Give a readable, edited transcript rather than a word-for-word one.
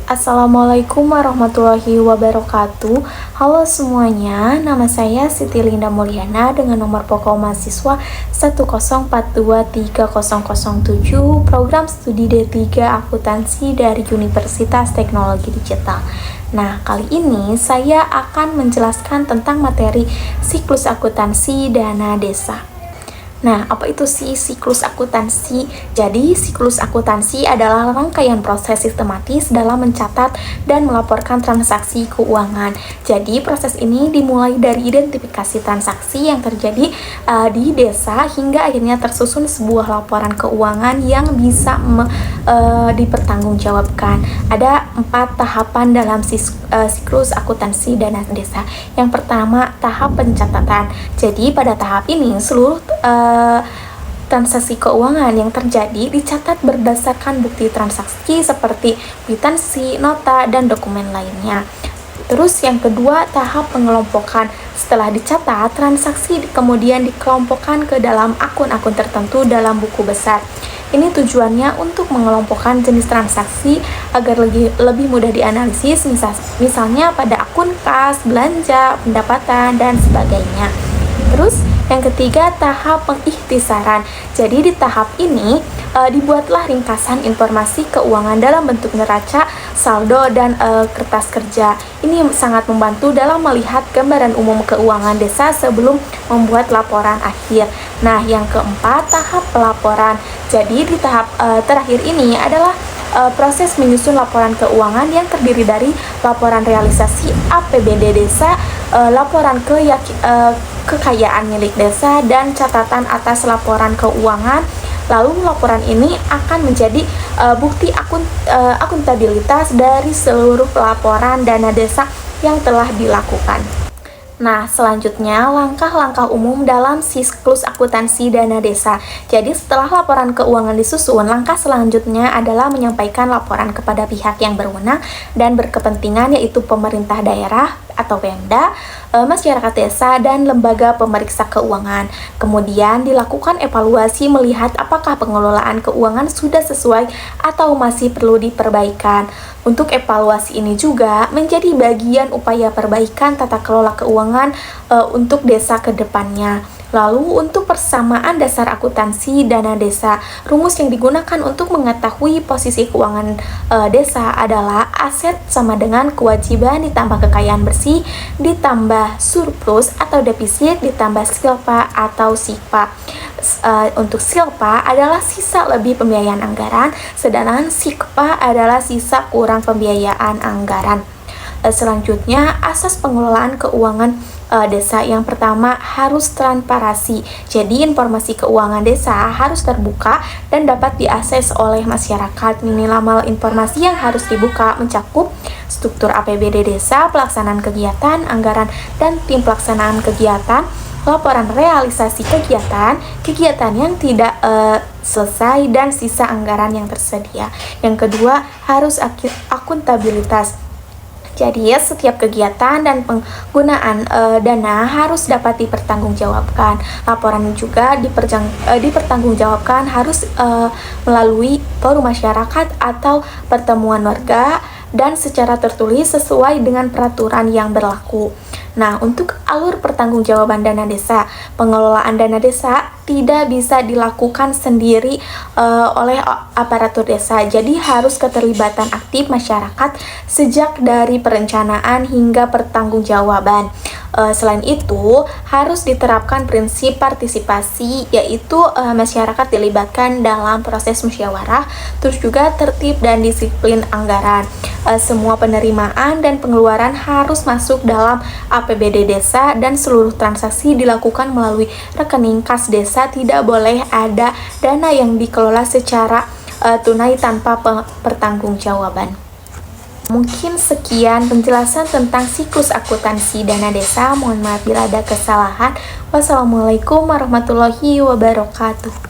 Assalamualaikum warahmatullahi wabarakatuh. Halo semuanya, nama saya Siti Linda Mulyana dengan nomor pokok mahasiswa 104230007 program studi D3 akuntansi dari Universitas Teknologi Digital. Nah, kali ini saya akan menjelaskan tentang materi siklus akuntansi dana desa. Nah, apa itu sih siklus akuntansi? Jadi, siklus akuntansi adalah rangkaian proses sistematis dalam mencatat dan melaporkan transaksi keuangan. Jadi, proses ini dimulai dari identifikasi transaksi yang terjadi di desa hingga akhirnya tersusun sebuah laporan keuangan yang bisa dipertanggungjawabkan. Ada 4 tahapan dalam siklus akuntansi dana desa. Yang pertama, tahap pencatatan. Jadi, pada tahap ini seluruh transaksi keuangan yang terjadi dicatat berdasarkan bukti transaksi seperti kwitansi, nota, dan dokumen lainnya. Terus yang kedua, tahap pengelompokan. Setelah dicatat, transaksi kemudian dikelompokkan ke dalam akun-akun tertentu dalam buku besar. Ini tujuannya untuk mengelompokkan jenis transaksi agar lebih mudah dianalisis, misalnya pada akun kas, belanja, pendapatan, dan sebagainya. Terus yang ketiga, tahap pengikhtisaran. Jadi di tahap ini dibuatlah ringkasan informasi keuangan dalam bentuk neraca, saldo, dan kertas kerja. Ini sangat membantu dalam melihat gambaran umum keuangan desa sebelum membuat laporan akhir. Nah, yang keempat, tahap pelaporan. Jadi di tahap terakhir ini adalah proses menyusun laporan keuangan yang terdiri dari laporan realisasi APBD desa, laporan kekayaan milik desa, dan catatan atas laporan keuangan. Lalu laporan ini akan menjadi bukti akuntabilitas dari seluruh pelaporan dana desa yang telah dilakukan. Nah, selanjutnya langkah-langkah umum dalam siklus akuntansi dana desa. Jadi setelah laporan keuangan disusun, langkah selanjutnya adalah menyampaikan laporan kepada pihak yang berwenang dan berkepentingan, yaitu pemerintah daerah atau Pemda, masyarakat desa, dan lembaga pemeriksa keuangan. Kemudian dilakukan evaluasi melihat apakah pengelolaan keuangan sudah sesuai atau masih perlu diperbaikan. Untuk evaluasi ini juga menjadi bagian upaya perbaikan tata kelola keuangan untuk desa ke depannya. Lalu untuk persamaan dasar akuntansi dana desa, rumus yang digunakan untuk mengetahui posisi keuangan desa adalah aset sama dengan kewajiban ditambah kekayaan bersih ditambah surplus atau defisit ditambah silpa atau sikpa. Untuk silpa adalah sisa lebih pembiayaan anggaran, sedangkan sikpa adalah sisa kurang pembiayaan anggaran. Selanjutnya, asas pengelolaan keuangan desa. Yang pertama, harus transparansi. Jadi informasi keuangan desa harus terbuka dan dapat diakses oleh masyarakat. Minimal informasi yang harus dibuka mencakup struktur APBD desa, pelaksanaan kegiatan, anggaran dan tim pelaksanaan kegiatan, laporan realisasi kegiatan yang tidak selesai, dan sisa anggaran yang tersedia. Yang kedua, harus akuntabilitas. Jadi setiap kegiatan dan penggunaan dana harus dapat dipertanggungjawabkan. Laporan juga dipertanggungjawabkan harus melalui forum masyarakat atau pertemuan warga dan secara tertulis sesuai dengan peraturan yang berlaku. Nah, untuk alur pertanggungjawaban dana desa, pengelolaan dana desa tidak bisa dilakukan sendiri oleh aparatur desa. Jadi harus keterlibatan aktif masyarakat sejak dari perencanaan hingga pertanggungjawaban. Selain itu, harus diterapkan prinsip partisipasi, yaitu masyarakat dilibatkan dalam proses musyawarah, terus juga tertib dan disiplin anggaran. Semua penerimaan dan pengeluaran harus masuk dalam APBD desa dan seluruh transaksi dilakukan melalui rekening kas desa. Tidak boleh ada dana yang dikelola secara tunai tanpa pertanggungjawaban. Mungkin sekian penjelasan tentang siklus akuntansi dana desa. Mohon maaf bila ada kesalahan. Wassalamualaikum warahmatullahi wabarakatuh.